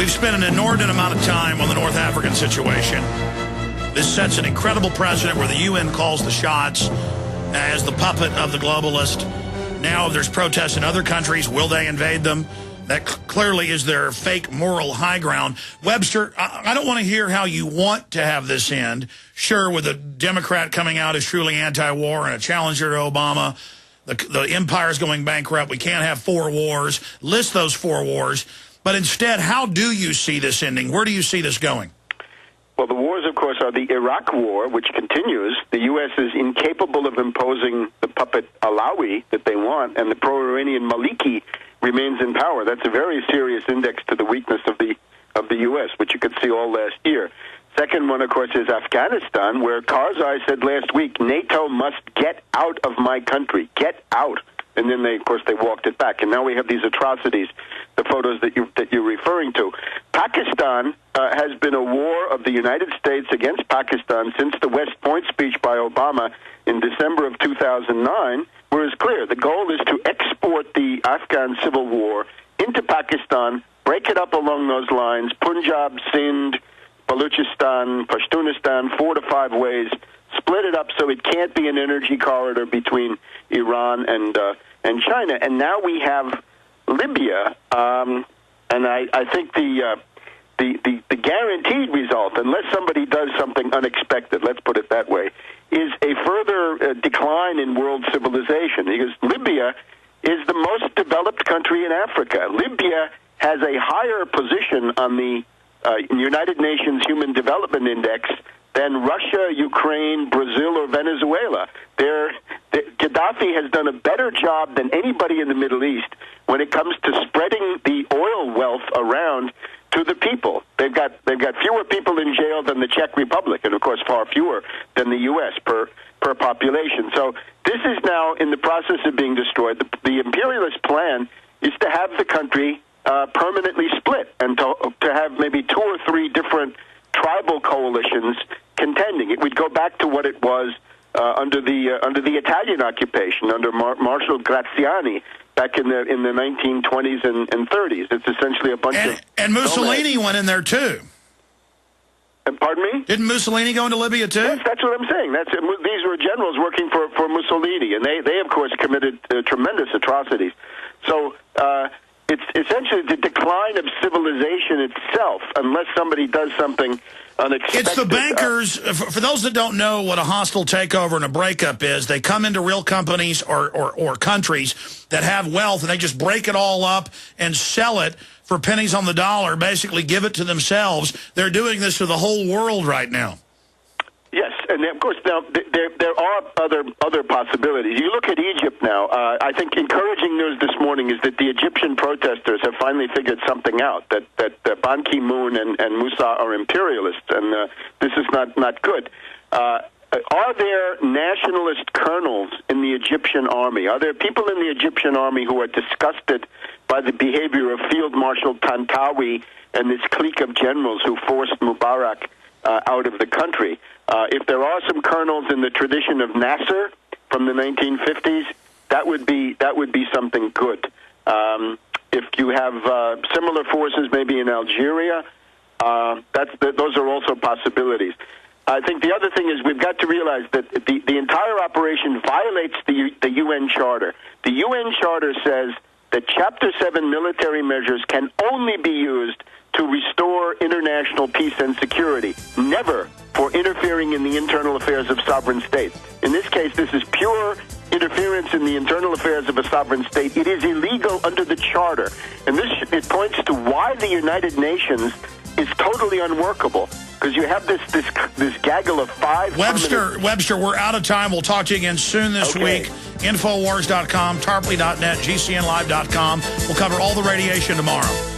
We've spent an inordinate amount of time on the North African situation. This sets an incredible precedent where the UN calls the shots as the puppet of the globalist. Now there's protests in other countries. Will they invade them? That clearly is their fake moral high ground. Webster, I don't want to hear how you want to have this end. Sure, with a Democrat coming out as truly anti-war and a challenger to Obama, the empire's going bankrupt. We can't have 4 wars. List those 4 wars. But instead, how do you see this ending? Where do you see this going? Well, the wars, of course, are the Iraq War, which continues. The U.S. is incapable of imposing the puppet Alawi that they want, and the pro-Iranian Maliki remains in power. That's a very serious index to the weakness of the U.S., which you could see all last year. Second one, of course, is Afghanistan, where Karzai said last week, NATO must get out of my country, get out. And then, of course, they walked it back. And now we have these atrocities, the photos that you're referring to. Pakistan has been a war of the United States against Pakistan since the West Point speech by Obama in December of 2009, where it's clear the goal is to export the Afghan civil war into Pakistan, break it up along those lines, Punjab, Sindh, Baluchistan, Pashtunistan, 4 to 5 ways, split it up so it can't be an energy corridor between Iran and China. And now we have Libya, and I think the guaranteed result, unless somebody does something unexpected, let's put it that way, is a further decline in world civilization, because Libya is the most developed country in Africa. Libya has a higher position on the United Nations Human Development Index than Russia, Ukraine, Brazil, or Venezuela. Gaddafi has done a better job than anybody in the Middle East when it comes to spreading the oil wealth around to the people. They've got fewer people in jail than the Czech Republic, and of course far fewer than the U.S. per population. So this is now in the process of being destroyed. The imperialist plan is to have the country permanently split and to have maybe 2 or 3 different tribal coalitions contending. It would go back to what it was under the Italian occupation under Marshal Graziani back in the 1920s and 30s. It's essentially a bunch of Mussolini nomads. went in there too. Pardon me? Didn't Mussolini go into Libya too? Yes, that's what I'm saying. These were generals working for Mussolini, and they of course committed tremendous atrocities. So it's essentially the decline of civilization itself, unless somebody does something unexpected. It's the bankers. For those that don't know what a hostile takeover and a breakup is, they come into real companies or countries that have wealth, and they just break it all up and sell it for pennies on the dollar, basically give it to themselves. They're doing this to the whole world right now. Yes, and of course now there are other possibilities. You look at Egypt now. I think encouraging news this morning is that the Egyptian protesters have finally figured something out. That Ban Ki-moon and Musa are imperialists, and this is not good. Are there nationalist colonels in the Egyptian army? Are there people in the Egyptian army who are disgusted by the behavior of Field Marshal Tantawi and this clique of generals who forced Mubarak out of the country? If there are some colonels in the tradition of Nasser from the 1950s, that would be something good. If you have similar forces maybe in Algeria, those are also possibilities. I think the other thing is we've got to realize that the entire operation violates the UN Charter. The UN Charter says that Chapter 7 military measures can only be used to restore international peace and security, never for interfering in the internal affairs of sovereign states. In this case, this is pure interference in the internal affairs of a sovereign state. It is illegal under the Charter. And it points to why the United Nations is totally unworkable, because you have this gaggle of 5 Webster, we're out of time. We'll talk to you again soon this week. Infowars.com, Tarpley.net, GCNlive.com. We'll cover all the radiation tomorrow.